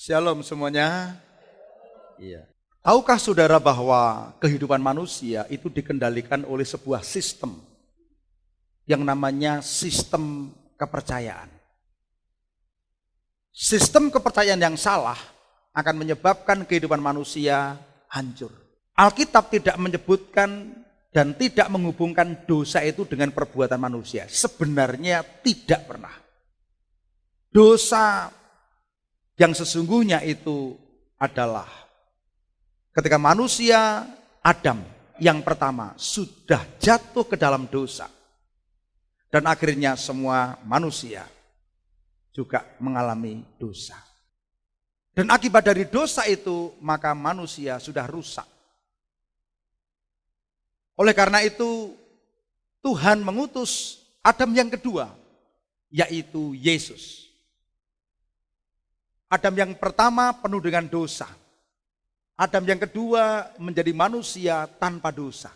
Shalom semuanya. Iya. Tahukah saudara bahwa kehidupan manusia itu dikendalikan oleh sebuah sistem yang namanya sistem kepercayaan. Sistem kepercayaan yang salah akan menyebabkan kehidupan manusia hancur. Alkitab tidak menyebutkan dan tidak menghubungkan dosa itu dengan perbuatan manusia. Sebenarnya tidak pernah. Dosa yang sesungguhnya itu adalah ketika manusia Adam yang pertama sudah jatuh ke dalam dosa. Dan akhirnya semua manusia juga mengalami dosa. Dan akibat dari dosa itu maka manusia sudah rusak. Oleh karena itu Tuhan mengutus Adam yang kedua, yaitu Yesus. Adam yang pertama penuh dengan dosa. Adam yang kedua menjadi manusia tanpa dosa.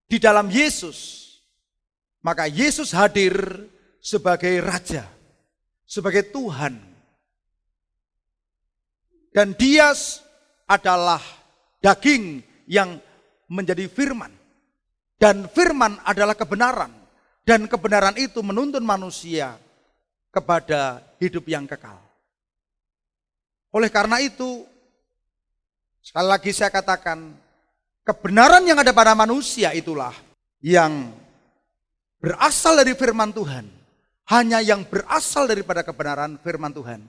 Di dalam Yesus, maka Yesus hadir sebagai Raja, sebagai Tuhan. Dan Dia adalah daging yang menjadi firman. Dan firman adalah kebenaran. Dan kebenaran itu menuntun manusia kepada hidup yang kekal. Oleh karena itu, sekali lagi saya katakan, kebenaran yang ada pada manusia itulah yang berasal dari firman Tuhan. Hanya yang berasal daripada kebenaran firman Tuhan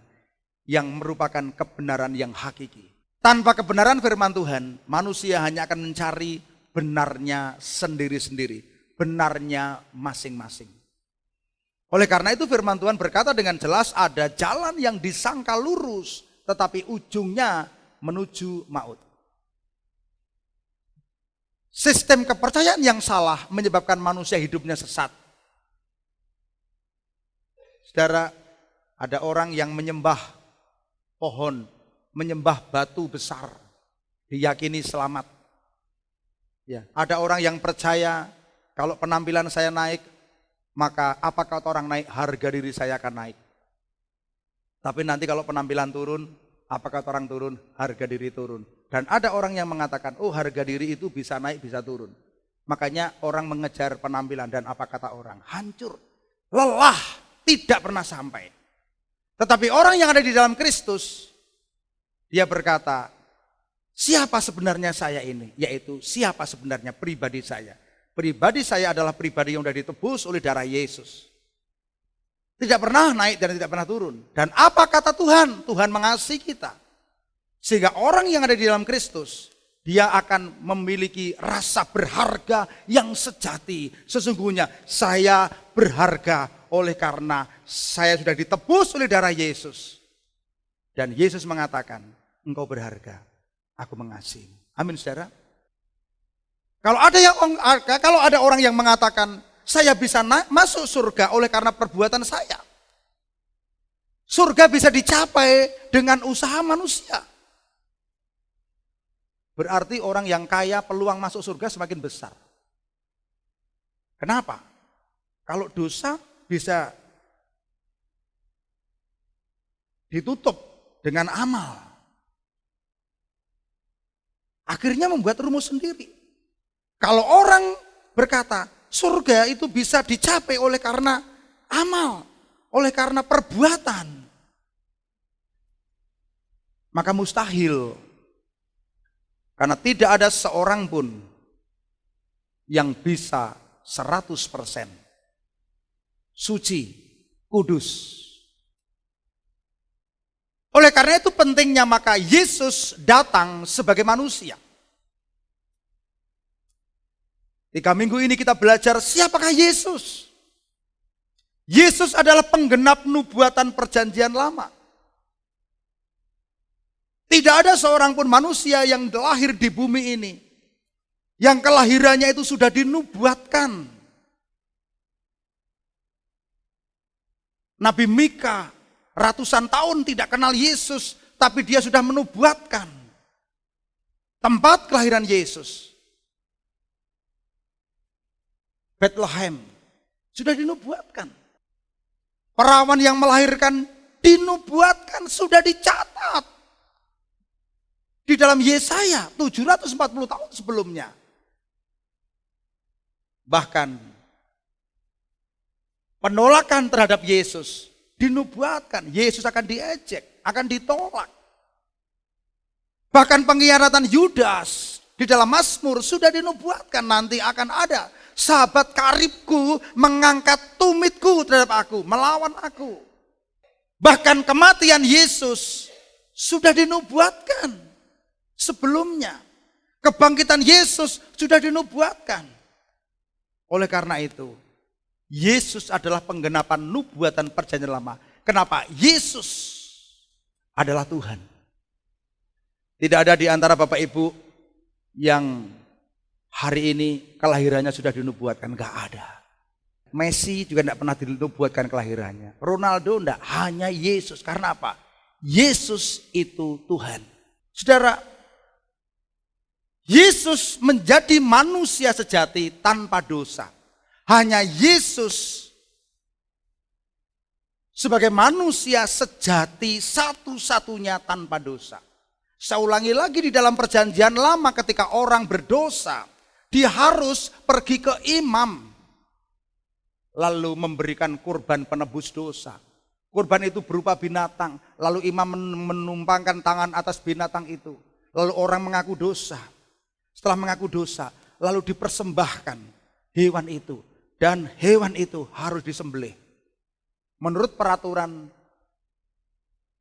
yang merupakan kebenaran yang hakiki. Tanpa kebenaran firman Tuhan, manusia hanya akan mencari benarnya sendiri-sendiri, benarnya masing-masing. Oleh karena itu firman Tuhan berkata dengan jelas, ada jalan yang disangka lurus, tetapi ujungnya menuju maut. Sistem kepercayaan yang salah menyebabkan manusia hidupnya sesat. Saudara, ada orang yang menyembah pohon, menyembah batu besar, diyakini selamat. Ya, ada orang yang percaya kalau penampilan saya naik, maka apa kata orang naik, harga diri saya akan naik. Tapi nanti kalau penampilan turun, apa kata orang turun, harga diri turun. Dan ada orang yang mengatakan, oh harga diri itu bisa naik, bisa turun. Makanya orang mengejar penampilan dan apa kata orang, hancur, lelah, tidak pernah sampai. Tetapi orang yang ada di dalam Kristus, dia berkata, siapa sebenarnya saya ini? Yaitu siapa sebenarnya pribadi saya. Pribadi saya adalah pribadi yang sudah ditebus oleh darah Yesus. Tidak pernah naik dan tidak pernah turun. Dan apa kata Tuhan? Tuhan mengasihi kita. Sehingga orang yang ada di dalam Kristus, dia akan memiliki rasa berharga yang sejati. Sesungguhnya saya berharga oleh karena saya sudah ditebus oleh darah Yesus. Dan Yesus mengatakan, engkau berharga, aku mengasihi. Amin saudara. Kalau ada orang yang mengatakan saya bisa masuk surga oleh karena perbuatan saya. Surga bisa dicapai dengan usaha manusia. Berarti orang yang kaya peluang masuk surga semakin besar. Kenapa? Kalau dosa bisa ditutup dengan amal. Akhirnya membuat rumus sendiri. Kalau orang berkata, surga itu bisa dicapai oleh karena amal, oleh karena perbuatan, maka mustahil. Karena tidak ada seorang pun yang bisa 100% suci, kudus. Oleh karena itu pentingnya maka Yesus datang sebagai manusia. 3 minggu ini kita belajar siapakah Yesus. Yesus adalah penggenap nubuatan perjanjian lama. Tidak ada seorang pun manusia yang lahir di bumi ini yang kelahirannya itu sudah dinubuatkan. Nabi Mika ratusan tahun tidak kenal Yesus, tapi dia sudah menubuatkan tempat kelahiran Yesus. Bethlehem sudah dinubuatkan. Perawan yang melahirkan dinubuatkan, sudah dicatat di dalam Yesaya 740 tahun sebelumnya. Bahkan penolakan terhadap Yesus dinubuatkan. Yesus akan diejek, akan ditolak. Bahkan pengkhianatan Yudas di dalam Mazmur sudah dinubuatkan, nanti akan ada sahabat karibku mengangkat tumitku terhadap aku, melawan aku. Bahkan kematian Yesus sudah dinubuatkan sebelumnya. Kebangkitan Yesus sudah dinubuatkan. Oleh karena itu, Yesus adalah penggenapan nubuatan perjanjian lama. Kenapa? Yesus adalah Tuhan. Tidak ada di antara Bapak Ibu yang hari ini kelahirannya sudah dinubuatkan. Enggak ada. Messi juga tidak pernah dinubuatkan kelahirannya. Ronaldo enggak, hanya Yesus. Karena apa? Yesus itu Tuhan. Saudara, Yesus menjadi manusia sejati tanpa dosa. Hanya Yesus sebagai manusia sejati satu-satunya tanpa dosa. Saya ulangi lagi, di dalam perjanjian lama ketika orang berdosa, dia harus pergi ke imam, lalu memberikan kurban penebus dosa. Kurban itu berupa binatang, lalu imam menumpangkan tangan atas binatang itu. Lalu orang mengaku dosa. Setelah mengaku dosa, lalu dipersembahkan hewan itu. Dan hewan itu harus disembelih. Menurut peraturan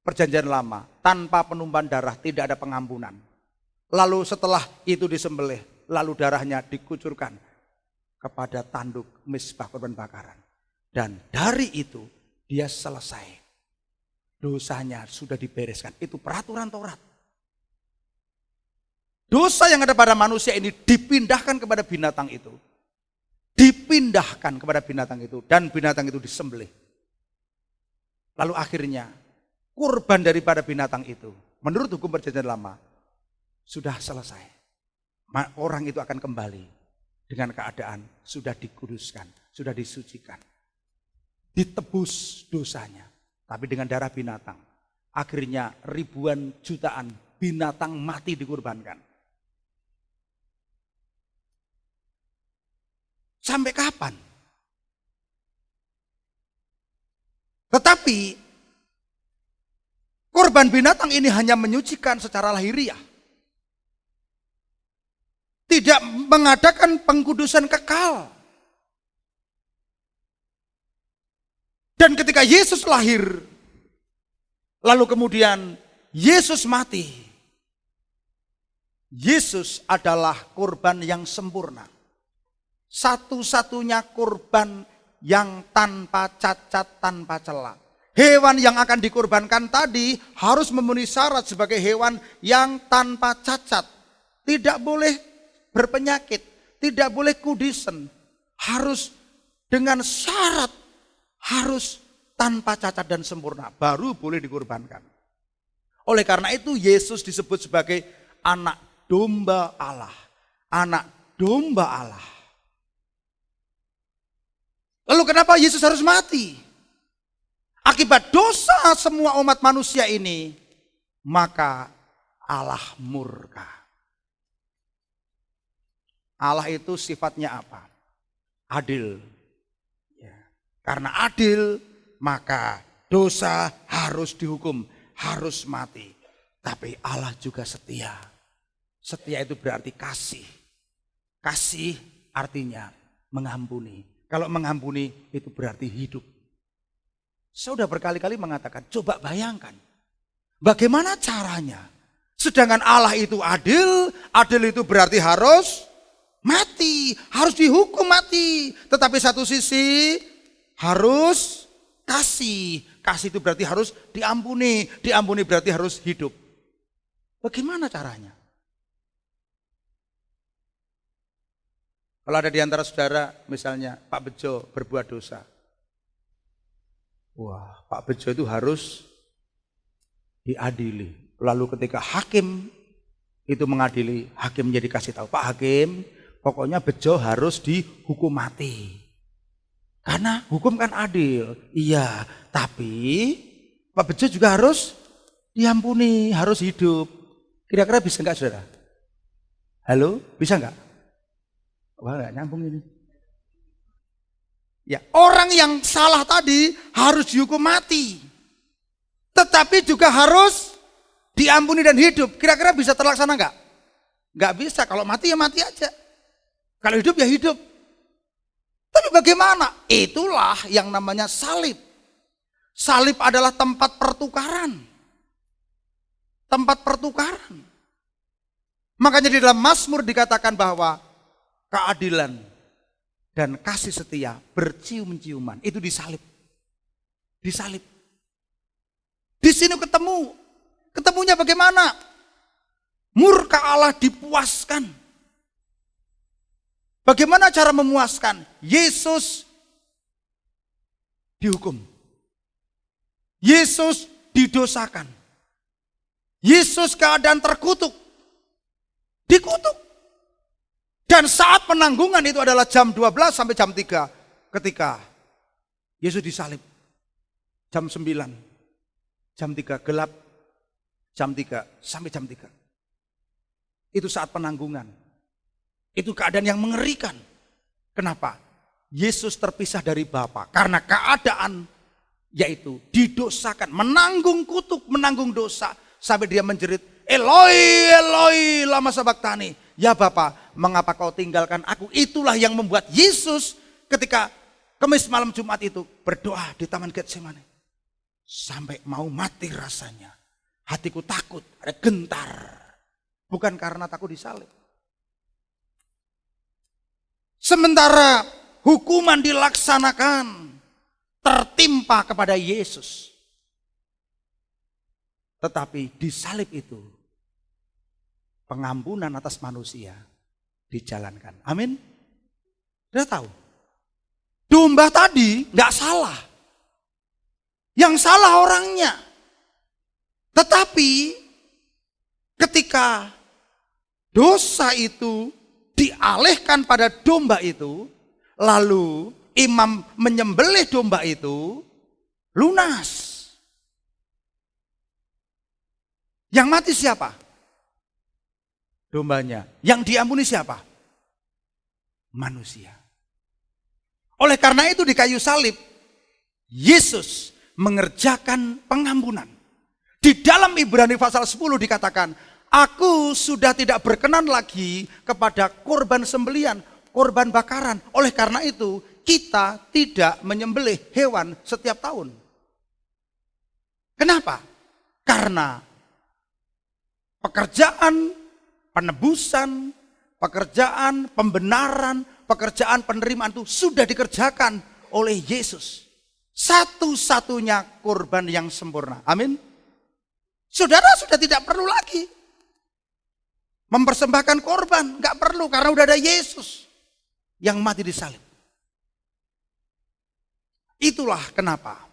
perjanjian lama, tanpa penumpahan darah tidak ada pengampunan. Lalu setelah itu disembelih, lalu darahnya dikucurkan kepada tanduk mezbah korban bakaran. Dan dari itu dia selesai. Dosanya sudah dibereskan. Itu peraturan Taurat. Dosa yang ada pada manusia ini dipindahkan kepada binatang itu. Dipindahkan kepada binatang itu. Dan binatang itu disembelih. Lalu akhirnya kurban daripada binatang itu, menurut hukum perjanjian lama, sudah selesai. Orang itu akan kembali dengan keadaan sudah dikuduskan, sudah disucikan. Ditebus dosanya. Tapi dengan darah binatang. Akhirnya ribuan jutaan binatang mati dikurbankan. Sampai kapan? Tetapi korban binatang ini hanya menyucikan secara lahiriah. Tidak mengadakan pengkudusan kekal. Dan ketika Yesus lahir, lalu kemudian Yesus mati. Yesus adalah korban yang sempurna. Satu-satunya korban yang tanpa cacat, tanpa celah. Hewan yang akan dikorbankan tadi harus memenuhi syarat sebagai hewan yang tanpa cacat. Tidak boleh berpenyakit, tidak boleh kudisen. Harus dengan syarat, harus tanpa cacat dan sempurna. Baru boleh dikorbankan. Oleh karena itu Yesus disebut sebagai anak domba Allah. Anak domba Allah. Lalu kenapa Yesus harus mati? Akibat dosa semua umat manusia ini, maka Allah murka. Allah itu sifatnya apa? Adil. Ya. Karena adil, maka dosa harus dihukum, harus mati. Tapi Allah juga setia. Setia itu berarti kasih. Kasih artinya mengampuni. Kalau mengampuni itu berarti hidup. Saya sudah berkali-kali mengatakan, coba bayangkan. Bagaimana caranya? Sedangkan Allah itu adil, adil itu berarti harus mati. Harus dihukum mati. Tetapi satu sisi harus kasih. Kasih itu berarti harus diampuni. Diampuni berarti harus hidup. Bagaimana caranya? Kalau ada di antara saudara, misalnya Pak Bejo berbuat dosa. Wah, Pak Bejo itu harus diadili. Lalu ketika hakim itu mengadili, hakim jadi kasih tahu, Pak Hakim, pokoknya Bejo harus dihukum mati. Karena hukum kan adil. Iya, tapi Pak Bejo juga harus diampuni, harus hidup. Kira-kira bisa enggak saudara? Halo, bisa enggak? Wah, enggak nyambung ini. Ya, orang yang salah tadi harus dihukum mati. Tetapi juga harus diampuni dan hidup. Kira-kira bisa terlaksana enggak? Enggak bisa, kalau mati ya mati aja. Kalau hidup ya hidup. Tapi bagaimana? Itulah yang namanya salib. Salib adalah tempat pertukaran. Tempat pertukaran. Makanya di dalam Mazmur dikatakan bahwa keadilan dan kasih setia bercium-ciuman. Itu disalib. Disalib. Di sini ketemu. Ketemunya bagaimana? Murka Allah dipuaskan. Bagaimana cara memuaskan? Yesus dihukum. Yesus didosakan. Yesus keadaan terkutuk. Dikutuk. Dan saat penanggungan itu adalah jam 12 sampai jam 3. Ketika Yesus disalib. Jam 9. Jam 3 gelap. Jam 3 sampai jam 3. Itu saat penanggungan. Itu keadaan yang mengerikan. Kenapa? Yesus terpisah dari Bapa. Karena keadaan yaitu didosakan. Menanggung kutuk, menanggung dosa. Sampai dia menjerit, Eloi, Eloi, lama sabaktani. Ya Bapa, mengapa kau tinggalkan aku? Itulah yang membuat Yesus ketika Kamis malam Jumat itu berdoa di Taman Getsemani. Sampai mau mati rasanya. Hatiku takut, ada gentar. Bukan karena takut disalib. Sementara hukuman dilaksanakan tertimpa kepada Yesus. Tetapi disalib itu pengampunan atas manusia dijalankan. Amin. Sudah tahu? Domba tadi nggak salah. Yang salah orangnya. Tetapi ketika dosa itu dialihkan pada domba itu, lalu imam menyembelih domba itu, lunas. Yang mati siapa? Dombanya. Yang diampuni siapa? Manusia. Oleh karena itu di kayu salib, Yesus mengerjakan pengampunan. Di dalam Ibrani pasal 10 dikatakan, aku sudah tidak berkenan lagi kepada korban sembelian, korban bakaran. Oleh karena itu, kita tidak menyembelih hewan setiap tahun. Kenapa? Karena pekerjaan penebusan, pekerjaan pembenaran, pekerjaan penerimaan itu sudah dikerjakan oleh Yesus. Satu-satunya korban yang sempurna. Amin. Saudara sudah tidak perlu lagi mempersembahkan korban. Gak perlu karena udah ada Yesus yang mati di salib. Itulah kenapa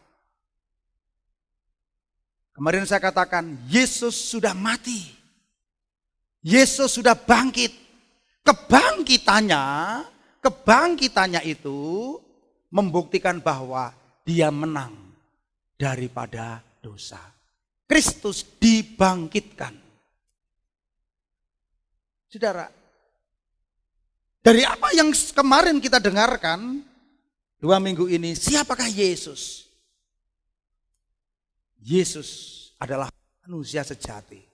kemarin saya katakan Yesus sudah mati. Yesus sudah bangkit. Kebangkitannya itu membuktikan bahwa dia menang daripada dosa. Kristus dibangkitkan. Saudara, dari apa yang kemarin kita dengarkan 2 minggu ini, siapakah Yesus? Yesus adalah manusia sejati.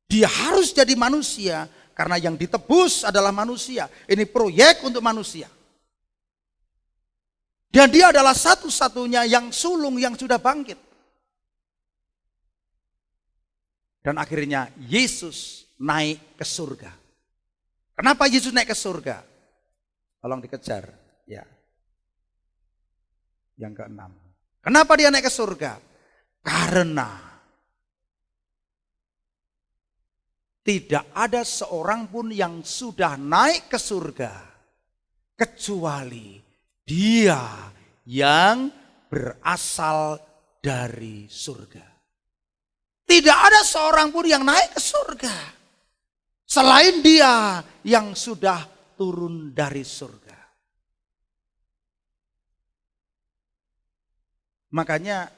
Dia harus jadi manusia karena yang ditebus adalah manusia. Ini proyek untuk manusia. Dan dia adalah satu-satunya yang sulung yang sudah bangkit. Dan akhirnya Yesus naik ke surga. Kenapa Yesus naik ke surga? Tolong dikejar. Ya. Yang ke-6. Kenapa dia naik ke surga? Karena tidak ada seorang pun yang sudah naik ke surga kecuali dia yang berasal dari surga. Tidak ada seorang pun yang naik ke surga selain dia yang sudah turun dari surga. Makanya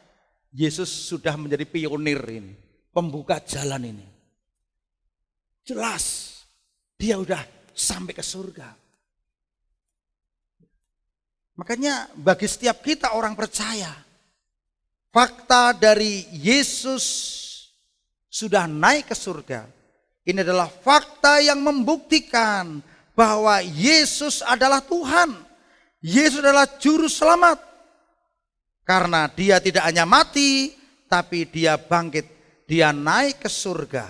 Yesus sudah menjadi pionir ini, pembuka jalan ini. Jelas dia udah sampai ke surga. Makanya bagi setiap kita orang percaya, fakta dari Yesus sudah naik ke surga, ini adalah fakta yang membuktikan bahwa Yesus adalah Tuhan. Yesus adalah juru selamat. Karena dia tidak hanya mati, tapi dia bangkit. Dia naik ke surga.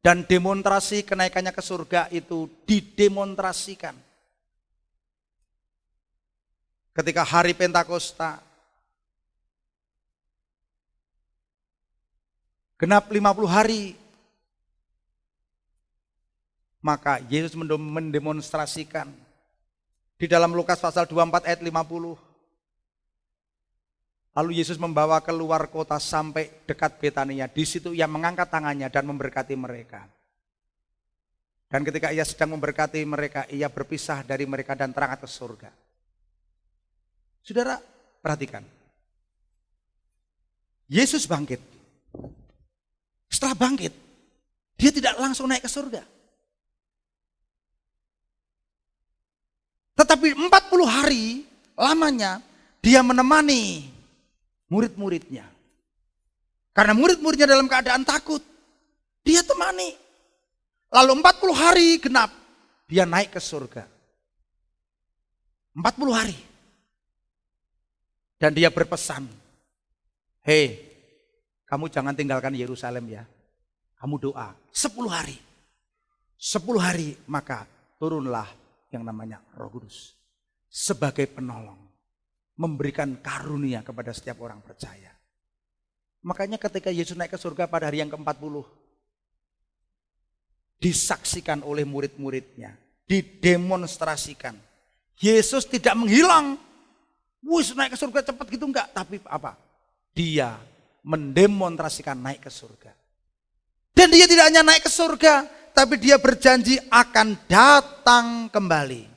Dan demonstrasi kenaikannya ke surga itu didemonstrasikan. Ketika hari Pentakosta, genap 50 hari, maka Yesus mendemonstrasikan di dalam Lukas pasal 24 ayat 50. Lalu Yesus membawa keluar kota sampai dekat Betania. Di situ ia mengangkat tangannya dan memberkati mereka. Dan ketika ia sedang memberkati mereka, ia berpisah dari mereka dan terangkat ke surga. Saudara, perhatikan. Yesus bangkit. Setelah bangkit, dia tidak langsung naik ke surga. Tetapi 40 hari lamanya dia menemani murid-muridnya. Karena murid-muridnya dalam keadaan takut, dia temani. Lalu 40 hari genap, dia naik ke surga. 40 hari. Dan dia berpesan, hei, kamu jangan tinggalkan Yerusalem ya. Kamu doa 10 hari. 10 hari maka turunlah yang namanya Roh Kudus sebagai penolong, memberikan karunia kepada setiap orang percaya. Makanya ketika Yesus naik ke surga pada hari yang ke-40, disaksikan oleh murid-muridnya, didemonstrasikan. Yesus tidak menghilang. Yesus naik ke surga cepat gitu enggak, tapi apa? Dia mendemonstrasikan naik ke surga. Dan dia tidak hanya naik ke surga, tapi dia berjanji akan datang kembali.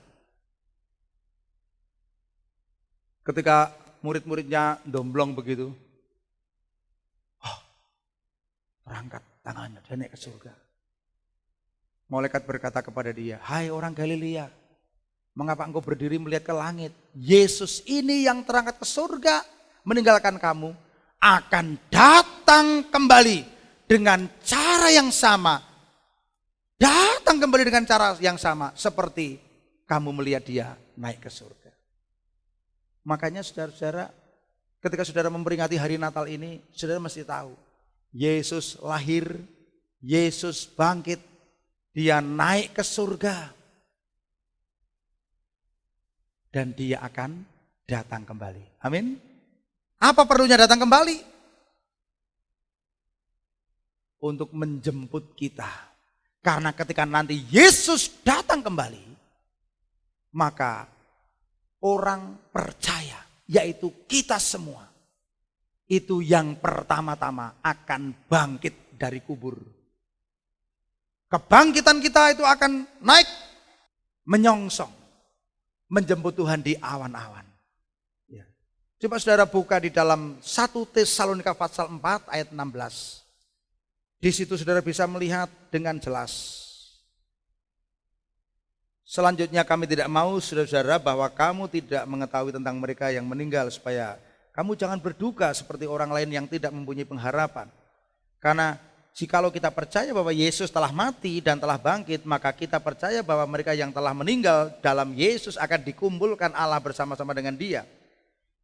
Ketika murid-muridnya domblong begitu, terangkat tangannya, dia naik ke surga. Malaikat berkata kepada dia, hai orang Galilea, mengapa engkau berdiri melihat ke langit? Yesus ini yang terangkat ke surga, meninggalkan kamu, akan datang kembali dengan cara yang sama. Datang kembali dengan cara yang sama seperti kamu melihat dia naik ke surga. Makanya saudara-saudara, ketika saudara memperingati hari Natal ini, saudara mesti tahu, Yesus lahir, Yesus bangkit, dia naik ke surga. Dan dia akan datang kembali. Amin. Apa perlunya datang kembali? Untuk menjemput kita. Karena ketika nanti Yesus datang kembali, maka orang percaya, yaitu kita semua, itu yang pertama-tama akan bangkit dari kubur. Kebangkitan kita itu akan naik, menyongsong, menjemput Tuhan di awan-awan. Ya. Coba saudara buka di dalam 1 Tesalonika pasal 4 ayat 16. Di situ saudara bisa melihat dengan jelas. Selanjutnya kami tidak mau saudara-saudara bahwa kamu tidak mengetahui tentang mereka yang meninggal, supaya kamu jangan berduka seperti orang lain yang tidak mempunyai pengharapan. Karena jikalau kita percaya bahwa Yesus telah mati dan telah bangkit, maka kita percaya bahwa mereka yang telah meninggal dalam Yesus akan dikumpulkan Allah bersama-sama dengan Dia.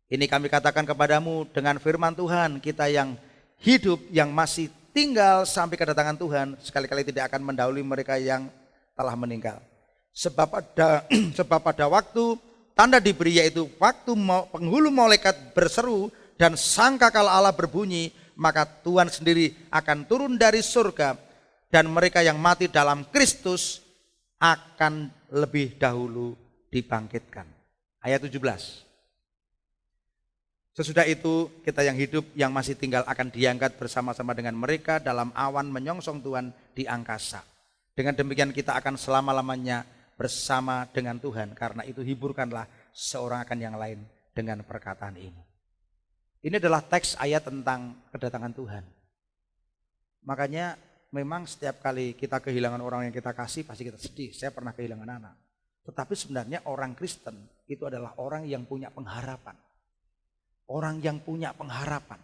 Ini kami katakan kepadamu dengan firman Tuhan, kita yang hidup, yang masih tinggal sampai kedatangan Tuhan, sekali-kali tidak akan mendahului mereka yang telah meninggal. Sebab pada waktu tanda diberi, yaitu waktu penghulu malaikat berseru dan sangkakala Allah berbunyi, maka Tuhan sendiri akan turun dari surga dan mereka yang mati dalam Kristus akan lebih dahulu dibangkitkan. Ayat 17. Sesudah itu kita yang hidup yang masih tinggal akan diangkat bersama-sama dengan mereka dalam awan menyongsong Tuhan di angkasa. Dengan demikian kita akan selama-lamanya bersama dengan Tuhan. Karena itu hiburkanlah seorang akan yang lain dengan perkataan ini. Ini adalah teks ayat tentang kedatangan Tuhan. Makanya memang setiap kali kita kehilangan orang yang kita kasih pasti kita sedih. Saya pernah kehilangan anak. Tetapi sebenarnya orang Kristen itu adalah orang yang punya pengharapan. Orang yang punya pengharapan.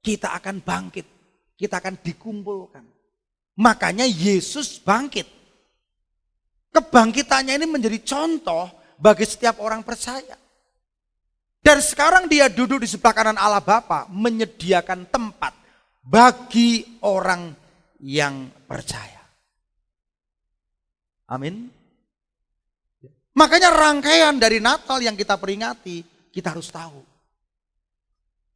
Kita akan bangkit. Kita akan dikumpulkan. Makanya Yesus bangkit. Kebangkitannya ini menjadi contoh bagi setiap orang percaya. Dan sekarang dia duduk di sebelah kanan Allah Bapa, menyediakan tempat bagi orang yang percaya. Amin. Makanya rangkaian dari Natal yang kita peringati, kita harus tahu.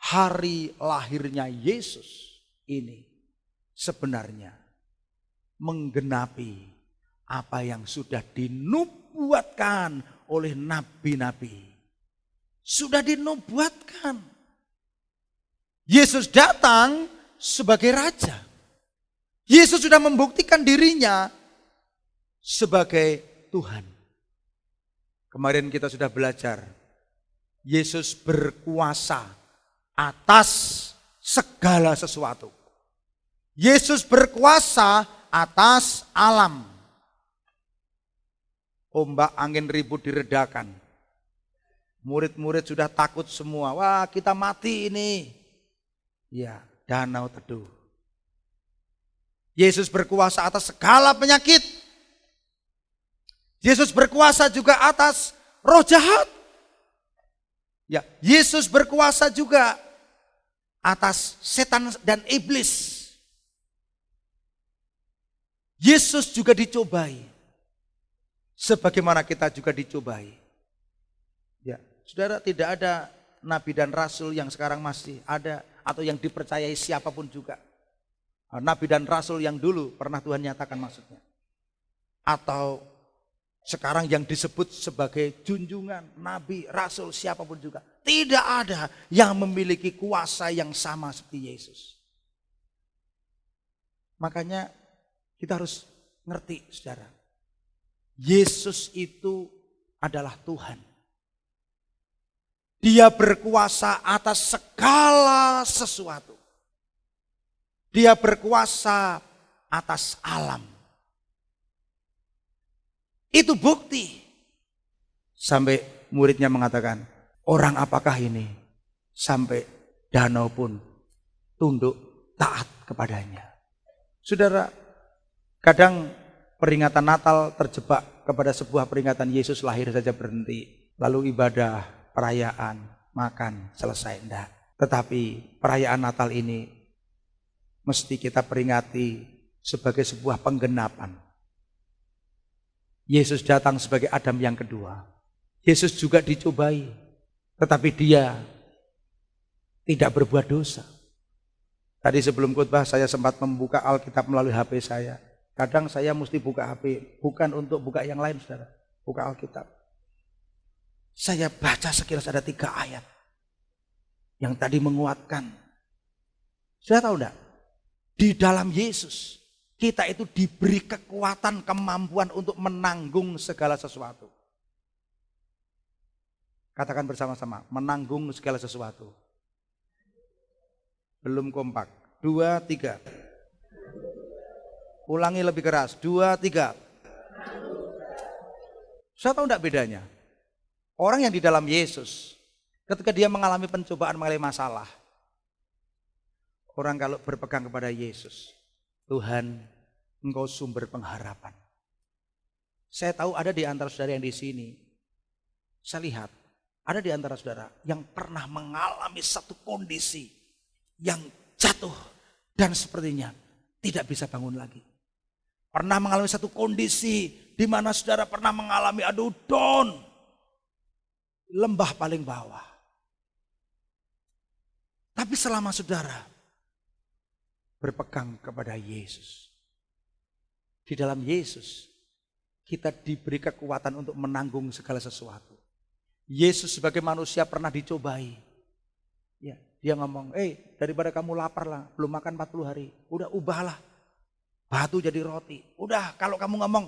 Hari lahirnya Yesus ini sebenarnya menggenapi apa yang sudah dinubuatkan oleh nabi-nabi. Sudah dinubuatkan. Yesus datang sebagai raja. Yesus sudah membuktikan dirinya sebagai Tuhan. Kemarin kita sudah belajar. Yesus berkuasa atas segala sesuatu. Yesus berkuasa atas alam. Ombak angin ribut diredakan. Murid-murid sudah takut semua. Wah, kita mati ini. Ya, danau teduh. Yesus berkuasa atas segala penyakit. Yesus berkuasa juga atas roh jahat. Ya, Yesus berkuasa juga atas setan dan iblis. Yesus juga dicobai. Sebagaimana kita juga dicobai. Ya, saudara, tidak ada nabi dan rasul yang sekarang masih ada atau yang dipercayai siapapun juga. Nabi dan rasul yang dulu pernah Tuhan nyatakan maksudnya. Atau sekarang yang disebut sebagai junjungan, nabi, rasul, siapapun juga. Tidak ada yang memiliki kuasa yang sama seperti Yesus. Makanya kita harus ngerti, saudara. Yesus itu adalah Tuhan. Dia berkuasa atas segala sesuatu. Dia berkuasa atas alam. Itu bukti. Sampai muridnya mengatakan, orang apakah ini? Sampai danau pun tunduk taat kepadanya. Saudara, kadang peringatan Natal terjebak kepada sebuah peringatan Yesus lahir saja berhenti. Lalu ibadah, perayaan, makan, selesai. Enggak. Tetapi perayaan Natal ini mesti kita peringati sebagai sebuah penggenapan. Yesus datang sebagai Adam yang kedua. Yesus juga dicobai. Tetapi dia tidak berbuat dosa. Tadi sebelum khotbah saya sempat membuka Alkitab melalui HP saya. Kadang saya mesti buka HP. Bukan untuk buka yang lain, saudara. Buka Alkitab. Saya baca sekilas ada 3 ayat. Yang tadi menguatkan. Sudah tahu enggak? Di dalam Yesus. Kita itu diberi kekuatan, kemampuan untuk menanggung segala sesuatu. Katakan bersama-sama. Menanggung segala sesuatu. Belum kompak. 2, 3. Ulangi lebih keras. 2, 3. Saya tahu enggak bedanya? Orang yang di dalam Yesus, ketika dia mengalami pencobaan, mengalami masalah. Orang kalau berpegang kepada Yesus, Tuhan, Engkau sumber pengharapan. Saya tahu ada di antara saudara yang di sini. Saya lihat, ada di antara saudara yang pernah mengalami satu kondisi yang jatuh dan sepertinya tidak bisa bangun lagi. Pernah mengalami satu kondisi di mana saudara pernah mengalami down, lembah paling bawah. Tapi selama saudara berpegang kepada Yesus, di dalam Yesus kita diberi kekuatan untuk menanggung segala sesuatu. Yesus sebagai manusia pernah dicobai. Ya, dia ngomong, daripada kamu lapar lah, belum makan 40 hari, udah ubahlah batu jadi roti. Udah, kalau kamu ngomong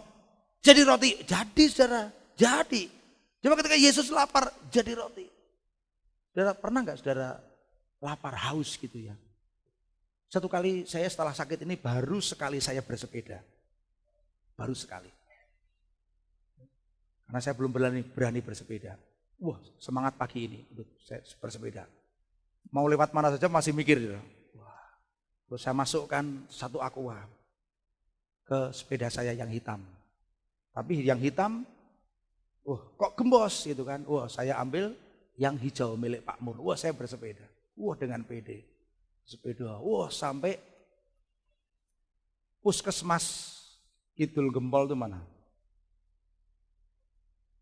jadi roti, jadi saudara, jadi. Coba ketika Yesus lapar jadi roti. Saudara pernah nggak saudara lapar, haus gitu ya? Satu kali saya setelah sakit ini baru sekali saya bersepeda. Baru sekali. Karena saya belum berani bersepeda. Wah, semangat pagi ini untuk saya bersepeda. Mau lewat mana saja masih mikir. Wah, terus saya masukkan satu aqua ke sepeda saya yang hitam. Tapi yang hitam, kok gembos gitu kan. Wah, saya ambil yang hijau milik Pak Mur. Wah, saya bersepeda. Wah, dengan pede. Sepeda. Wah, sampai puskesmas Kidul Gempol itu mana?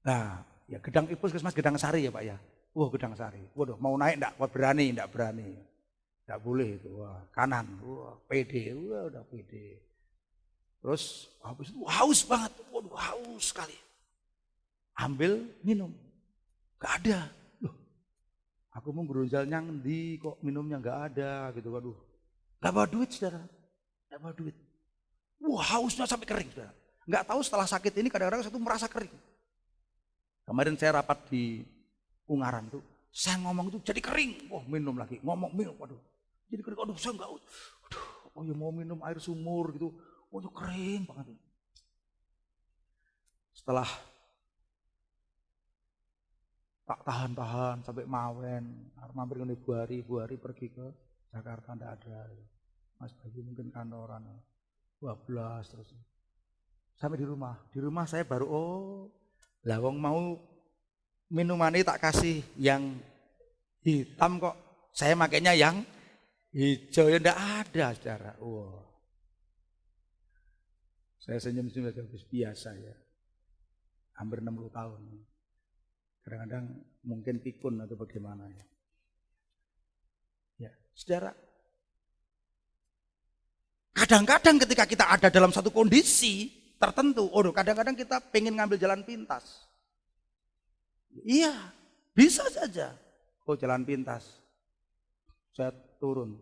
Nah, ya puskesmas Gedang Sari ya Pak ya. Wah, Gedang Sari. Waduh, mau naik enggak? Wah, berani, enggak berani. Enggak boleh itu. Wah, kanan. Wah, pede. Wah, udah pede. Terus habis itu haus banget. Waduh, haus sekali. Ambil minum. Enggak ada. Loh, aku mau beronjal ngendi kok minumnya enggak ada gitu. Waduh. Enggak bawa duit, saudara. Enggak bawa duit. Wah, hausnya sampai kering, saudara. Enggak tahu setelah sakit ini kadang-kadang saya tuh merasa kering. Kemarin saya rapat di Ungaran tuh, saya ngomong tuh jadi kering. Wah, minum lagi, minum, waduh. Jadi kering, aduh saya enggak, ya mau minum air sumur gitu. Waduh kering banget. Setelah tak tahan sampai Mawen, mampir ke Bu Hari pergi ke Jakarta, enggak ada. Mas Bayu mungkin kantoran, 12 terus. Sampai di rumah saya baru lawang mau minumannya tak kasih yang hitam kok. Saya makainya yang hijau, ya enggak ada, saudara. Wow. Saya senyum-senyum saja, biasa ya. Hampir 60 tahun. Kadang-kadang mungkin pikun atau bagaimana ya. Ya, saudara. Kadang-kadang ketika kita ada dalam satu kondisi tertentu, kadang-kadang kita pengen ngambil jalan pintas. Iya, bisa saja. Jalan pintas. Saya turun.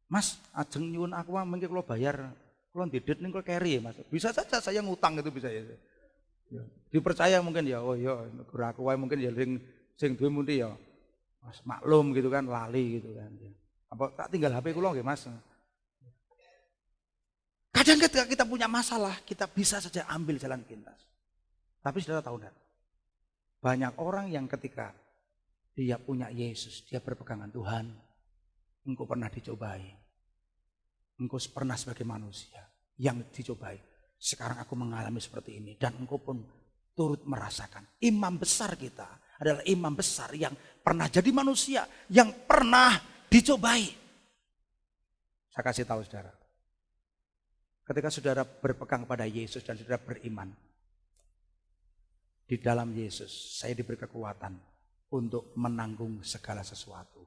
Mas, ajeng nyuwun aku mengki kula bayar, kula ndedit ning kula carry ya, Mas. Bisa saja saya ngutang itu bisa ya. Dipercaya mungkin ya, guru aku wae mungkin ya sing duwe mundi ya. Mas maklum gitu kan, lali gitu kan. Apa tak tinggal HP kula nggih, Mas. Kadang ketika kita punya masalah, kita bisa saja ambil jalan pintas. Tapi saudara tahu enggak? Banyak orang yang ketika dia punya Yesus, dia berpegangan Tuhan, engkau pernah dicobai. Engkau pernah sebagai manusia yang dicobai. Sekarang aku mengalami seperti ini dan engkau pun turut merasakan. Imam besar kita adalah imam besar yang pernah jadi manusia, yang pernah dicobai. Saya kasih tahu saudara. Ketika saudara berpegang pada Yesus dan saudara beriman, di dalam Yesus saya diberi kekuatan untuk menanggung segala sesuatu.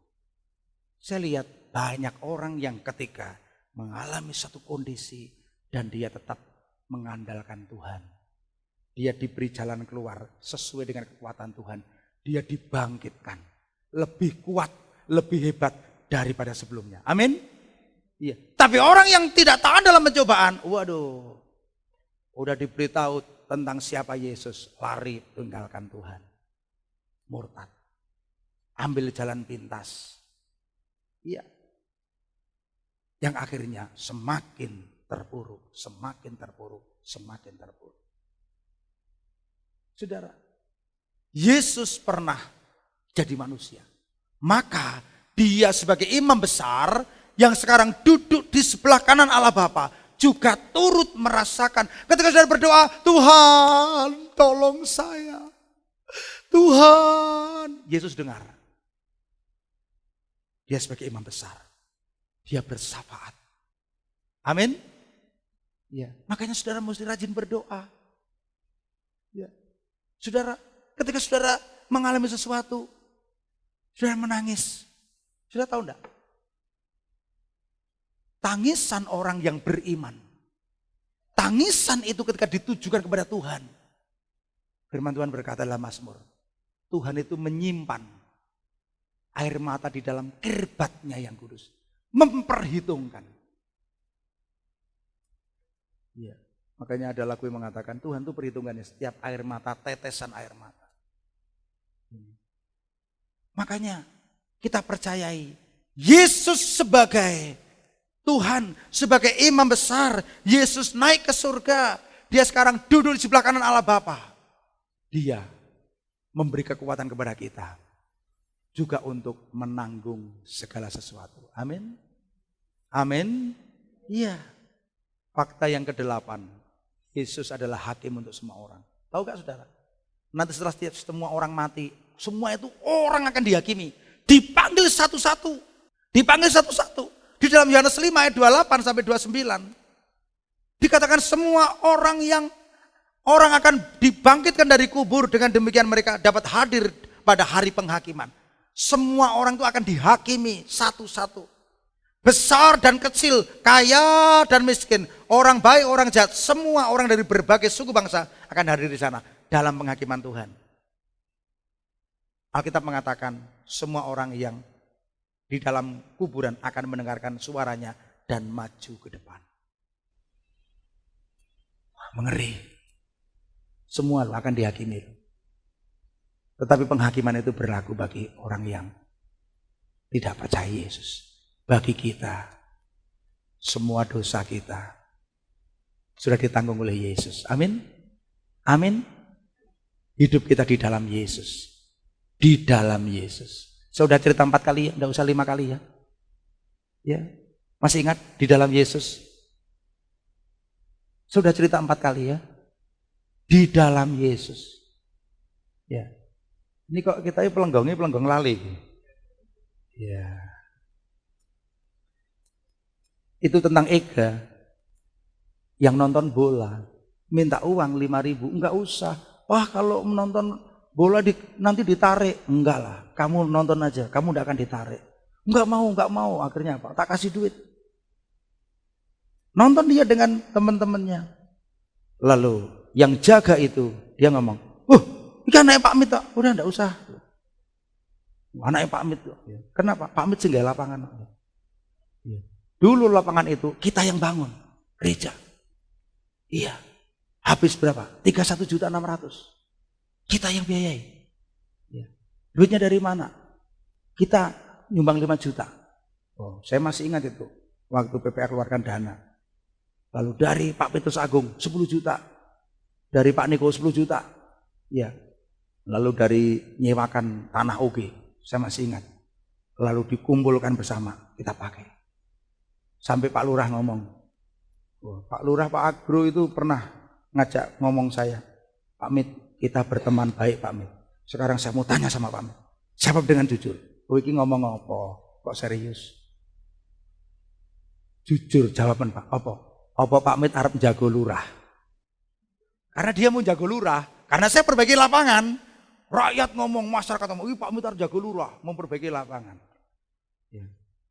Saya lihat banyak orang yang ketika mengalami satu kondisi dan dia tetap mengandalkan Tuhan. Dia diberi jalan keluar sesuai dengan kekuatan Tuhan. Dia dibangkitkan lebih kuat, lebih hebat daripada sebelumnya. Amin. Iya. Tapi orang yang tidak tahan dalam pencobaan, waduh, udah diberitahu tentang siapa Yesus, lari tinggalkan Tuhan. Murtad. Ambil jalan pintas. Iya. Yang akhirnya semakin terpuruk, semakin terpuruk, semakin terpuruk. Saudara, Yesus pernah jadi manusia. Maka dia sebagai imam besar yang sekarang duduk di sebelah kanan Allah Bapa juga turut merasakan ketika saudara berdoa, Tuhan tolong saya. Tuhan, Yesus dengar. Dia sebagai imam besar, dia bersyafaat. Amin. Ya, makanya saudara mesti rajin berdoa. Ya. Saudara, ketika saudara mengalami sesuatu, saudara menangis. Saudara tahu enggak? Tangisan orang yang beriman. Tangisan itu ketika ditujukan kepada Tuhan. Firman Tuhan berkata dalam Mazmur, Tuhan itu menyimpan air mata di dalam kirbatnya yang kudus. Memperhitungkan. Ya. Makanya ada lagu yang mengatakan Tuhan itu perhitungannya setiap air mata, tetesan air mata. Makanya kita percayai Yesus sebagai Tuhan, sebagai imam besar. Yesus naik ke surga. Dia sekarang duduk di sebelah kanan Allah Bapa. Dia memberi kekuatan kepada kita juga untuk menanggung segala sesuatu. Amin. Amin. Iya. Fakta yang ke-8. Yesus adalah hakim untuk semua orang. Tahu gak saudara? Nanti setelah semua orang mati, semua itu orang akan dihakimi. Dipanggil satu-satu. Dipanggil satu-satu. Di dalam Yohanes 5 ayat 28 sampai 29. Dikatakan semua orang akan dibangkitkan dari kubur. Dengan demikian mereka dapat hadir pada hari penghakiman. Semua orang itu akan dihakimi satu-satu. Besar dan kecil, kaya dan miskin, orang baik, orang jahat, semua orang dari berbagai suku bangsa akan hadir di sana dalam penghakiman Tuhan. Alkitab mengatakan semua orang yang di dalam kuburan akan mendengarkan suaranya dan maju ke depan. Mengeri. Semua akan dihakimi. Tetapi penghakiman itu berlaku bagi orang yang tidak percaya Yesus. Bagi kita, semua dosa kita sudah ditanggung oleh Yesus. Amin. Amin. Hidup kita di dalam Yesus. Di dalam Yesus. Sudah cerita 4 kali ya, enggak usah 5 kali ya. Ya. Masih ingat di dalam Yesus? Sudah cerita 4 kali ya. Di dalam Yesus. Ya. Ini kok kita pelenggongnya pelenggong lali. Ya. Itu tentang Ega yang nonton bola minta uang 5.000, enggak usah. Wah kalau menonton bola nanti ditarik, enggak lah. Kamu nonton aja, kamu enggak akan ditarik. Enggak mau. Akhirnya apa? Tak kasih duit. Nonton dia dengan teman-temannya. Lalu yang jaga itu dia ngomong, ini anaknya Pak Mit, udah enggak usah. Anaknya Pak Mit. Kenapa? Pak Mit singgah lapangan. Dulu lapangan itu kita yang bangun, gereja. Iya. Habis berapa? 31.600.000. Kita yang biayai. Ya. Duitnya dari mana? Kita nyumbang 5 juta. Oh, saya masih ingat itu. Waktu PPR keluarkan dana. Lalu dari Pak Petrus Agung 10 juta. Dari Pak Niko 10 juta. Ya. Lalu dari nyewakan tanah OG. Saya masih ingat. Lalu dikumpulkan bersama. Kita pakai. Sampai Pak Lurah ngomong, Pak Lurah, Pak Agro itu pernah ngajak ngomong saya, Pak Mit, kita berteman baik Pak Mit. Sekarang saya mau tanya sama Pak Mit, jawab dengan jujur. Iki ngomong apa? Kok serius? Jujur jawaban Pak, apa? Apa Pak Mit arep jago lurah? Karena dia mau jago lurah, karena saya perbaiki lapangan. Rakyat ngomong, masyarakat ngomong, Pak Mit arep jago lurah, memperbaiki lapangan. Ya.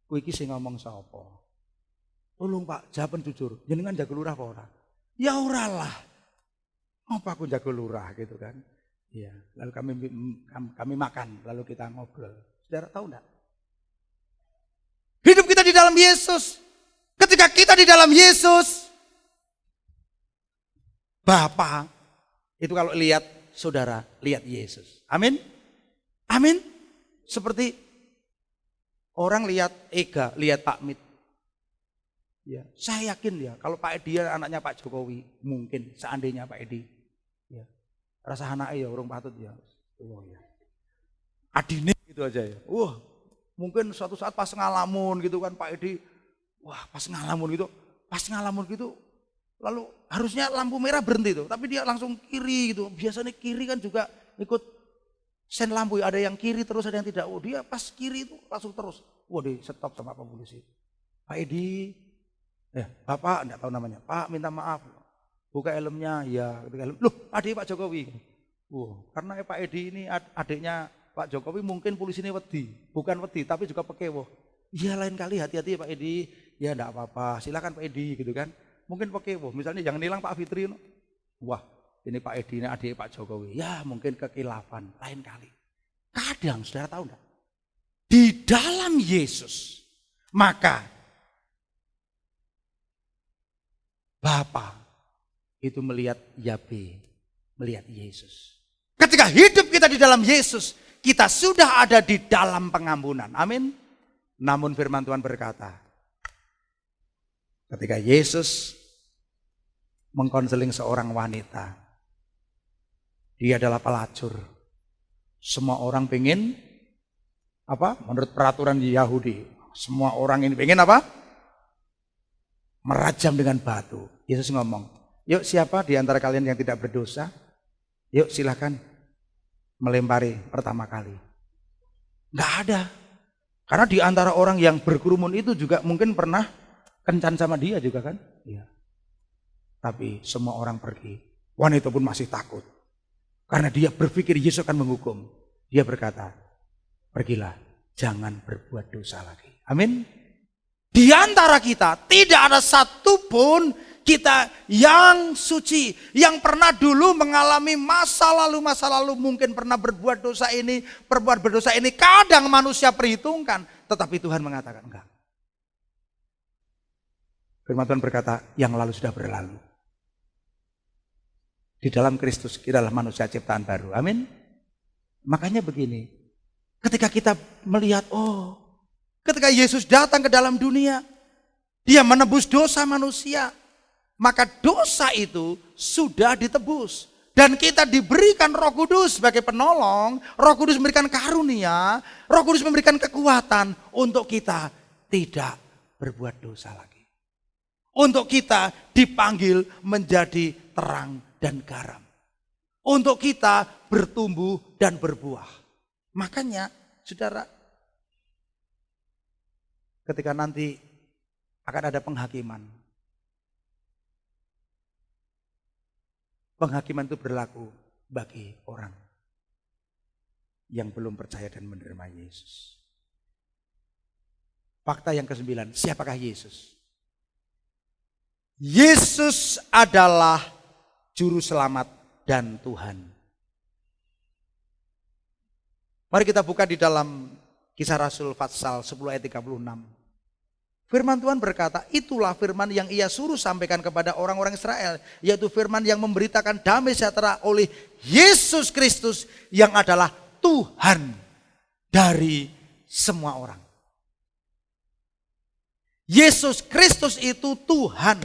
Iki sing ngomong sapa? Tolong Pak, jawaban jujur. Jenengan jago lurah apa ora? Ya ora lah. Apa aku jago lurah gitu kan? Iya. Lalu kami makan, lalu kita ngobrol. Saudara tahu enggak? Hidup kita di dalam Yesus. Ketika kita di dalam Yesus, Bapa itu kalau lihat saudara, lihat Yesus. Amin. Amin. Seperti orang lihat Ega, lihat Pak Mit. Ya, saya yakin ya kalau Pak Edi anaknya Pak Jokowi, mungkin seandainya Pak Edi, ya, rasa anaknya ya orang patut ya, ya. Adine gitu aja ya. Mungkin suatu saat pas ngalamun gitu kan Pak Edi, pas ngalamun gitu, lalu harusnya lampu merah berhenti tuh, tapi dia langsung kiri gitu. Biasanya kiri kan juga ikut sen lampu, ada yang kiri terus ada yang tidak. Dia pas kiri itu langsung terus. Di stop sama polisi. Pak Edi. Ya, Bapak enggak tahu namanya. Pak minta maaf. Buka helmnya, ya. Loh, adik Pak Jokowi. Karena Pak Edi ini adiknya Pak Jokowi mungkin polisi ini wedi. Bukan wedi, tapi juga pekewo. Ya lain kali hati-hati Pak Edi. Ya enggak apa-apa, silakan Pak Edi gitu kan. Mungkin pekewo. Misalnya jangan nilang Pak Fitri. Ini Pak Edi, ini adik Pak Jokowi. Ya mungkin kekilafan, lain kali. Kadang, saudara tahu enggak? Di dalam Yesus, maka Bapa itu melihat Yahweh, melihat Yesus. Ketika hidup kita di dalam Yesus, kita sudah ada di dalam pengampunan. Amin. Namun firman Tuhan berkata, ketika Yesus mengkonseling seorang wanita, dia adalah pelacur. Semua orang pengen apa? Menurut peraturan Yahudi, semua orang ini pengen apa? Merajam dengan batu. Yesus ngomong, yuk siapa di antara kalian yang tidak berdosa? Yuk silakan melempari pertama kali. Nggak ada. Karena di antara orang yang berkerumun itu juga mungkin pernah kencan sama dia juga kan? Iya. Tapi semua orang pergi. Wanita pun masih takut. Karena dia berpikir Yesus akan menghukum. Dia berkata, pergilah, jangan berbuat dosa lagi. Amin. Di antara kita tidak ada satupun kita yang suci, yang pernah dulu mengalami masa lalu mungkin pernah berbuat dosa ini, berdosa ini. Kadang manusia perhitungkan, tetapi Tuhan mengatakan enggak. Firman Tuhan berkata, yang lalu sudah berlalu. Di dalam Kristus kita adalah manusia ciptaan baru. Amin. Makanya begini, ketika kita melihat, ketika Yesus datang ke dalam dunia, dia menebus dosa manusia. Maka dosa itu sudah ditebus. Dan kita diberikan Roh Kudus sebagai penolong. Roh Kudus memberikan karunia. Roh Kudus memberikan kekuatan untuk kita tidak berbuat dosa lagi. Untuk kita dipanggil menjadi terang dan garam. Untuk kita bertumbuh dan berbuah. Makanya saudara, ketika nanti akan ada penghakiman. Penghakiman itu berlaku bagi orang yang belum percaya dan menerima Yesus. Fakta yang ke-9, siapakah Yesus? Yesus adalah Juru Selamat dan Tuhan. Mari kita buka di dalam Kisah Rasul Fatsal 10 ayat 36. Firman Tuhan berkata, itulah firman yang ia suruh sampaikan kepada orang-orang Israel. Yaitu firman yang memberitakan damai sejahtera oleh Yesus Kristus yang adalah Tuhan dari semua orang. Yesus Kristus itu Tuhan.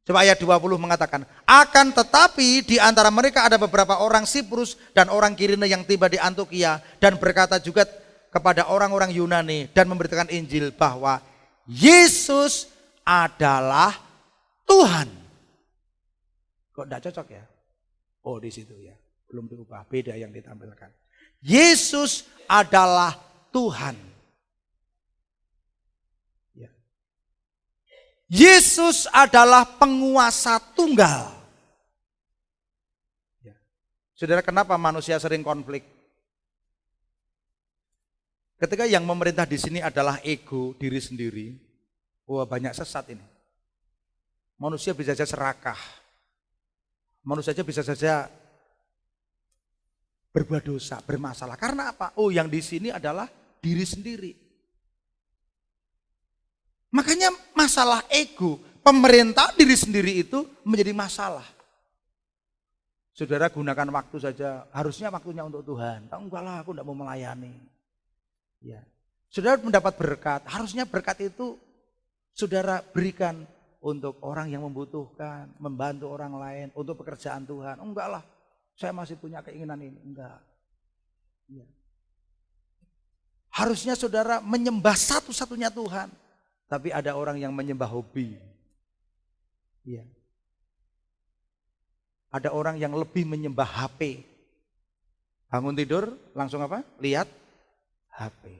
Coba ayat 20 mengatakan, akan tetapi di antara mereka ada beberapa orang Siprus dan orang Kirene yang tiba di Antiokhia dan berkata juga kepada orang-orang Yunani dan memberitakan Injil bahwa Yesus adalah Tuhan. Kok enggak cocok ya? Oh di situ ya, belum diubah, beda yang ditampilkan. Yesus adalah Tuhan. Ya. Yesus adalah penguasa tunggal. Ya. Saudara, kenapa manusia sering konflik? Ketika yang memerintah di sini adalah ego diri sendiri, wah banyak sesat ini. Manusia bisa saja serakah, manusia bisa saja berbuat dosa, bermasalah. Karena apa? Oh, yang di sini adalah diri sendiri. Makanya masalah ego, pemerintah diri sendiri itu menjadi masalah. Saudara gunakan waktu saja, harusnya waktunya untuk Tuhan. Enggak lah, aku tidak mau melayani. Ya. Saudara mendapat berkat, harusnya berkat itu saudara berikan untuk orang yang membutuhkan, membantu orang lain, untuk pekerjaan Tuhan. Enggak lah, saya masih punya keinginan ini. Enggak. Ya. Harusnya saudara menyembah satu-satunya Tuhan. Tapi ada orang yang menyembah hobi. Ya. Ada orang yang lebih menyembah HP. Bangun tidur langsung apa? Lihat HP.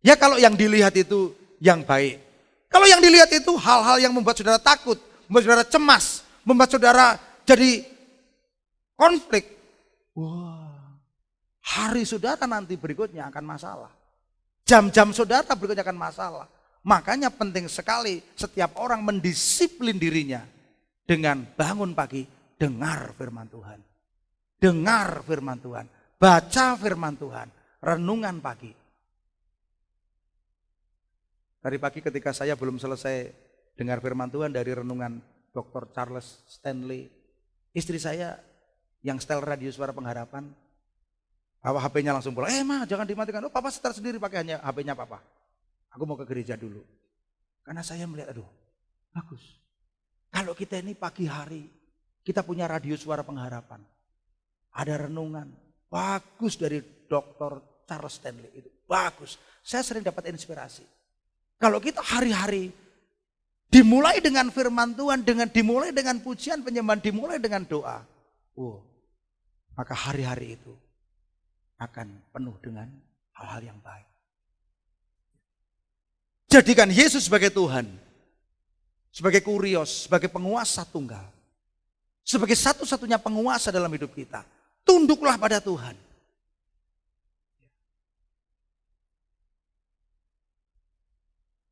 Ya kalau yang dilihat itu yang baik. Kalau yang dilihat itu hal-hal yang membuat saudara takut, membuat saudara cemas, membuat saudara jadi konflik. Wah, hari saudara nanti berikutnya akan masalah. Jam-jam saudara berikutnya akan masalah. Makanya penting sekali setiap orang mendisiplin dirinya dengan bangun pagi, dengar firman Tuhan. Dengar firman Tuhan, baca firman Tuhan, renungan pagi. Tadi pagi ketika saya belum selesai dengar firman Tuhan dari renungan Dr. Charles Stanley. Istri saya yang setel radio suara pengharapan, bawa HP-nya langsung pulang. Ma, jangan dimatikan. Oh, papa setel sendiri pakai hanya HP-nya papa. Aku mau ke gereja dulu. Karena saya melihat, aduh, bagus. Kalau kita ini pagi hari, kita punya radio suara pengharapan. Ada renungan. Bagus dari Dr. Charles Stanley itu. Bagus. Saya sering dapat inspirasi. Kalau kita hari-hari dimulai dengan firman Tuhan, dimulai dengan pujian, penyembahan, dimulai dengan doa. Maka hari-hari itu akan penuh dengan hal-hal yang baik. Jadikan Yesus sebagai Tuhan, sebagai kurios, sebagai penguasa tunggal. Sebagai satu-satunya penguasa dalam hidup kita. Tunduklah pada Tuhan.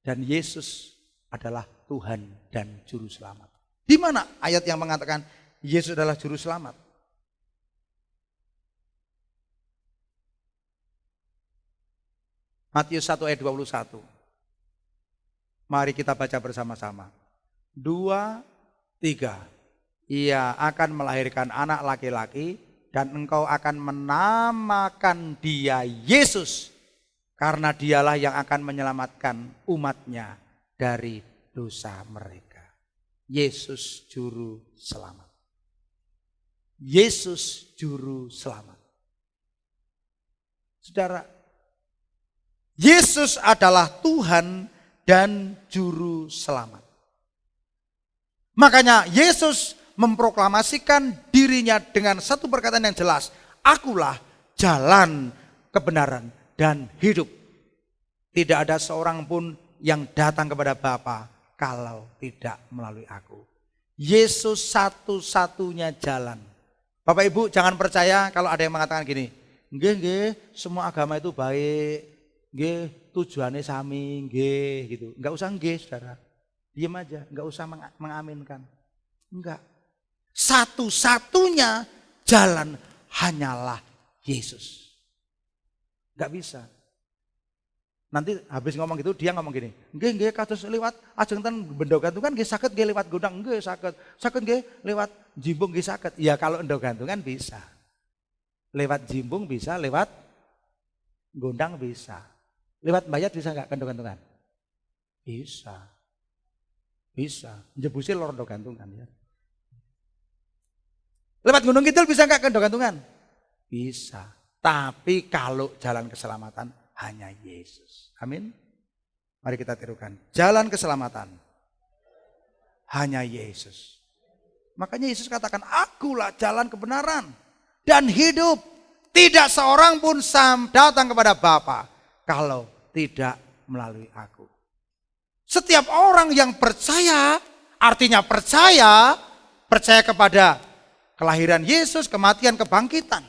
Dan Yesus adalah Tuhan dan Juru Selamat. Di mana ayat yang mengatakan Yesus adalah Juru Selamat? Matius 1 ayat 21. Mari kita baca bersama-sama. 2, 3. Ia akan melahirkan anak laki-laki dan engkau akan menamakan dia Yesus. Karena dialah yang akan menyelamatkan umatnya dari dosa mereka. Yesus Juru Selamat. Yesus Juru Selamat. Saudara, Yesus adalah Tuhan dan Juru Selamat. Makanya Yesus memproklamasikan dirinya dengan satu perkataan yang jelas. Akulah jalan, kebenaran, dan hidup. Tidak ada seorang pun yang datang kepada Bapa kalau tidak melalui aku. Yesus satu-satunya jalan. Bapak Ibu jangan percaya kalau ada yang mengatakan gini. Nggih, semua agama itu baik. Nggih, tujuannya sami, nggih gitu. Enggak usah nggih, Saudara. Diam aja, enggak usah mengaminkan. Enggak. Satu-satunya jalan hanyalah Yesus. Enggak bisa. Nanti habis ngomong gitu dia ngomong gini. Nggih, kados liwat ajeng ten benda gantungan nggih saged nggih liwat gondang nggih saged. Saged nggih liwat jimbung nggih saged. Ya kalau endo gantungan bisa. Lewat jimbung bisa, lewat gondang bisa. Lewat bayat bisa enggak gantung-gantungan? Bisa. Bisa. Jebusi lor gantungan ya. Lewat Gunung Kidul bisa enggak gantung-gantungan? Bisa. Tapi kalau jalan keselamatan hanya Yesus. Amin. Mari kita tirukan. Jalan keselamatan hanya Yesus. Makanya Yesus katakan, akulah jalan kebenaran dan hidup. Tidak seorang pun datang kepada Bapa kalau tidak melalui aku. Setiap orang yang percaya, artinya percaya kepada kelahiran Yesus, kematian, kebangkitan.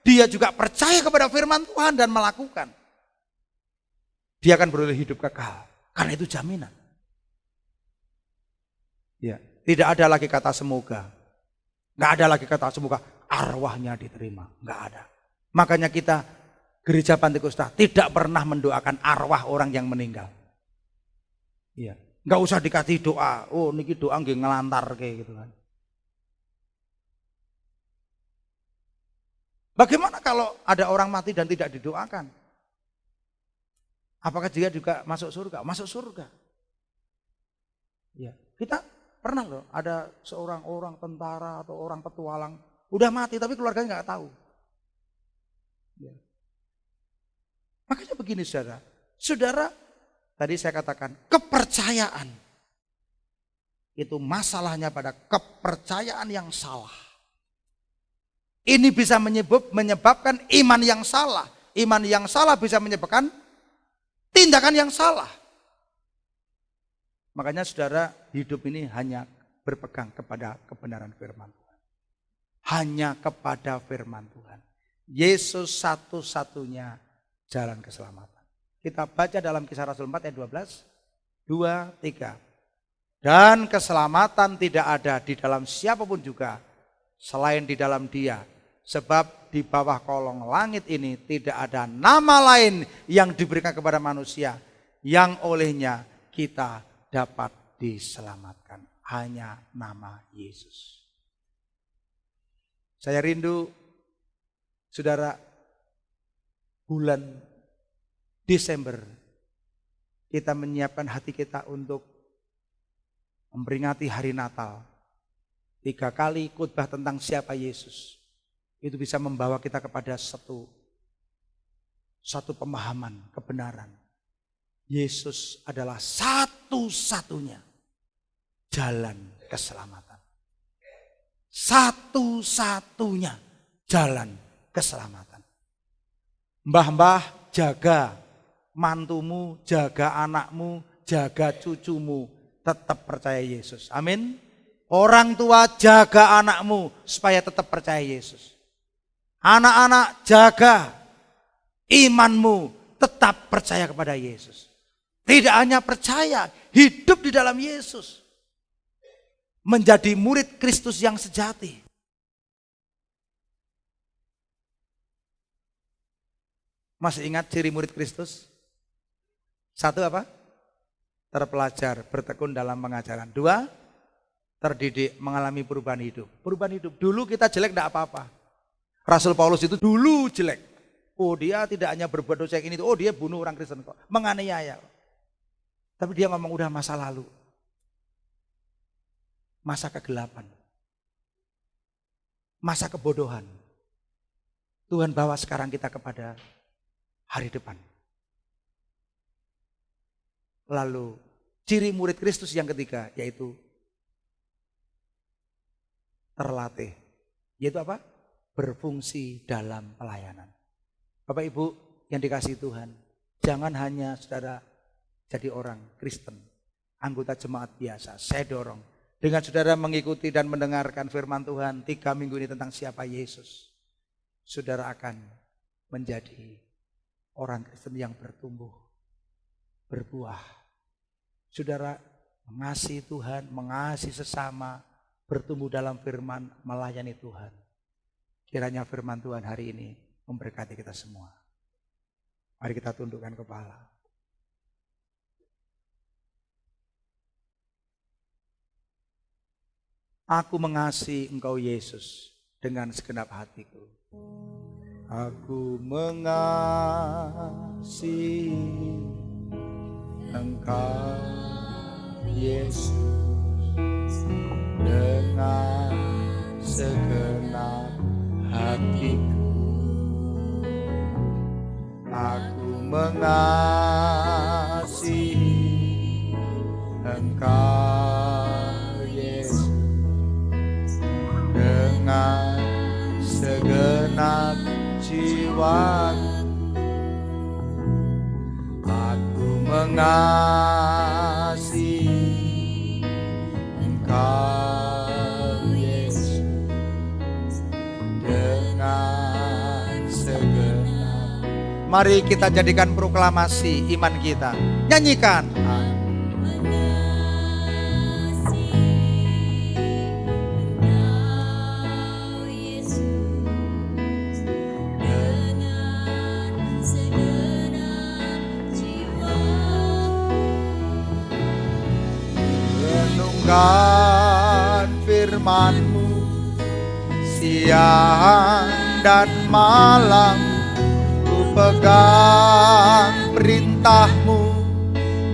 Dia juga percaya kepada firman Tuhan dan melakukan. Dia akan beroleh hidup kekal. Karena itu jaminan. Ya, tidak ada lagi kata semoga. Nggak ada lagi kata semoga arwahnya diterima. Nggak ada. Makanya kita Gereja Pantekusta tidak pernah mendoakan arwah orang yang meninggal. Iya, nggak usah dikasih doa. Oh, niki doa nggih ngelantar kayak gitu kan. Bagaimana kalau ada orang mati dan tidak didoakan? Apakah dia juga masuk surga? Masuk surga. Ya, kita pernah loh ada seorang orang tentara atau orang petualang udah mati tapi keluarganya nggak tahu. Ya. Makanya begini saudara, tadi saya katakan kepercayaan itu masalahnya pada kepercayaan yang salah. Ini bisa menyebabkan iman yang salah. Iman yang salah bisa menyebabkan tindakan yang salah. Makanya saudara, hidup ini hanya berpegang kepada kebenaran firman Tuhan. Hanya kepada firman Tuhan. Yesus satu-satunya jalan keselamatan. Kita baca dalam Kisah Rasul 4 ayat 12. 2, 3. Dan keselamatan tidak ada di dalam siapapun juga selain di dalam Dia. Sebab di bawah kolong langit ini tidak ada nama lain yang diberikan kepada manusia yang olehnya kita dapat diselamatkan. Hanya nama Yesus. Saya rindu, saudara, bulan Desember kita menyiapkan hati kita untuk memperingati hari Natal. 3 kali khotbah tentang siapa Yesus. Itu bisa membawa kita kepada satu pemahaman, kebenaran. Yesus adalah satu-satunya jalan keselamatan. Satu-satunya jalan keselamatan. Mbah-mbah, jaga mantumu, jaga anakmu, jaga cucumu, tetap percaya Yesus. Amin. Orang tua, jaga anakmu supaya tetap percaya Yesus. Anak-anak, jaga imanmu, tetap percaya kepada Yesus. Tidak hanya percaya, hidup di dalam Yesus. Menjadi murid Kristus yang sejati. Masih ingat ciri murid Kristus? 1 apa? Terpelajar, bertekun dalam pengajaran. 2, terdidik, mengalami perubahan hidup. Perubahan hidup. Dulu kita jelek tidak apa-apa. Rasul Paulus itu dulu jelek. Oh, dia tidak hanya berbuat dosa ini, oh dia bunuh orang Kristen kok, menganiaya. Tapi dia ngomong udah masa lalu. Masa kegelapan. Masa kebodohan. Tuhan bawa sekarang kita kepada hari depan. Lalu ciri murid Kristus yang ketiga yaitu terlatih. Yaitu apa? Berfungsi dalam pelayanan. Bapak Ibu yang dikasihi Tuhan, jangan hanya saudara jadi orang Kristen, anggota jemaat biasa. Saya dorong dengan saudara mengikuti dan mendengarkan firman Tuhan 3 minggu ini tentang siapa Yesus. Saudara akan menjadi orang Kristen yang bertumbuh, berbuah. Saudara mengasihi Tuhan, mengasihi sesama, bertumbuh dalam firman, melayani Tuhan. Kiranya firman Tuhan hari ini memberkati kita semua. Mari kita tundukkan kepala. Aku mengasihi Engkau Yesus dengan segenap hatiku. Aku mengasihi Engkau Yesus dengan segenap hatiku. Aku mengasihi Engkau Yesus dengan segenap jiwaku. Aku mengasihi Engkau Yesus dengan segenap. Mari kita jadikan proklamasi iman kita. Nyanyikan. Renungkan firman-Mu siang dan malam, ku pegang perintah-Mu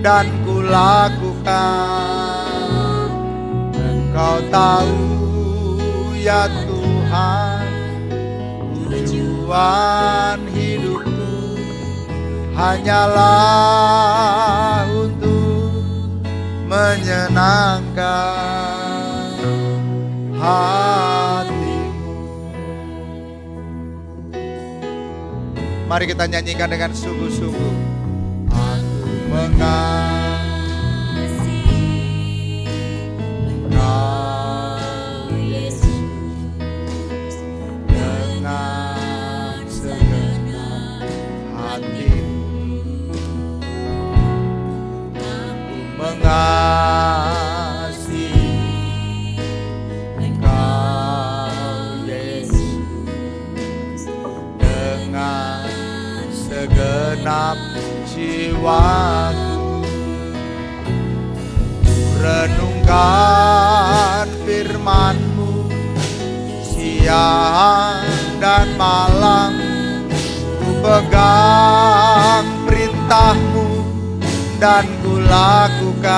dan ku lakukan. Engkau tahu ya Tuhan, tujuan hidupku hanyalah untuk menyenangkan hatimu. Mari kita nyanyikan dengan sungguh-sungguh. Aku mengasihi Engkau Yesus dengan segenap hatiku. Aku mengasihi Engkau Yesus dengan segenap jiwaku. renungkan firman-Mu siang dan malam, ku pegang perintah-Mu dan ku lakukan.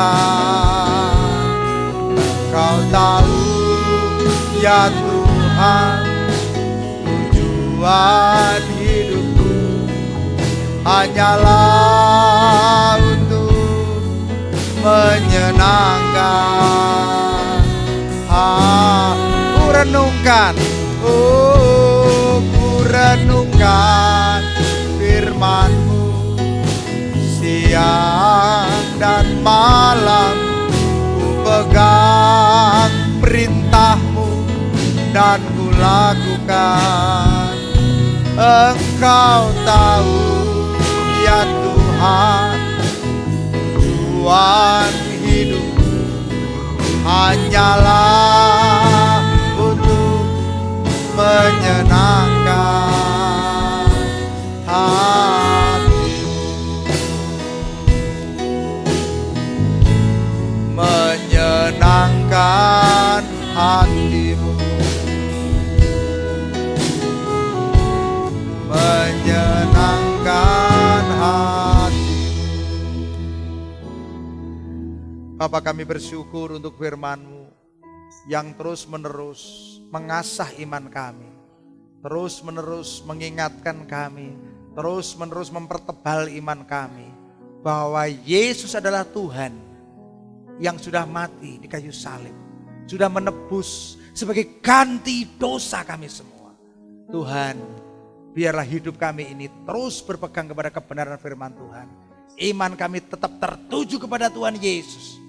Kau tahu ya Tuhan, tujuan hidupku hanyalah untuk menyenangkan. Ku renungkan, ku renungkan firman-Mu siang dan malam, ku pegang perintah-Mu dan ku lakukan. Engkau tahu ya Tuhan, tujuan hidupku hanyalah untuk menyenangkan hati-Mu, menyenangkan hati-Mu, menyenangkan hati. Bapa, kami bersyukur untuk firman-Mu yang terus menerus mengasah iman kami, terus menerus mengingatkan kami, terus menerus mempertebal iman kami bahwa Yesus adalah Tuhan yang sudah mati di kayu salib, sudah menebus sebagai ganti dosa kami semua. Tuhan, biarlah hidup kami ini terus berpegang kepada kebenaran firman Tuhan. Iman kami tetap tertuju kepada Tuhan Yesus,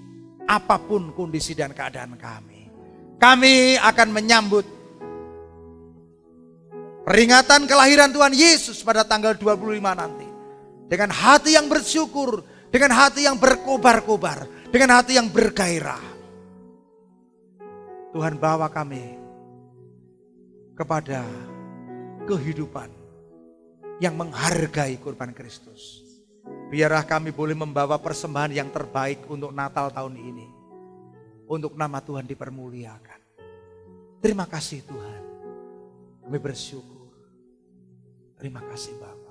apapun kondisi dan keadaan kami. Kami akan menyambut peringatan kelahiran Tuhan Yesus pada tanggal 25 nanti dengan hati yang bersyukur, dengan hati yang berkobar-kobar, dengan hati yang bergairah. Tuhan, bawa kami kepada kehidupan yang menghargai kurban Kristus. Biarlah kami boleh membawa persembahan yang terbaik untuk Natal tahun ini, untuk nama Tuhan dipermuliakan. Terima kasih Tuhan, kami bersyukur. Terima kasih Bapa.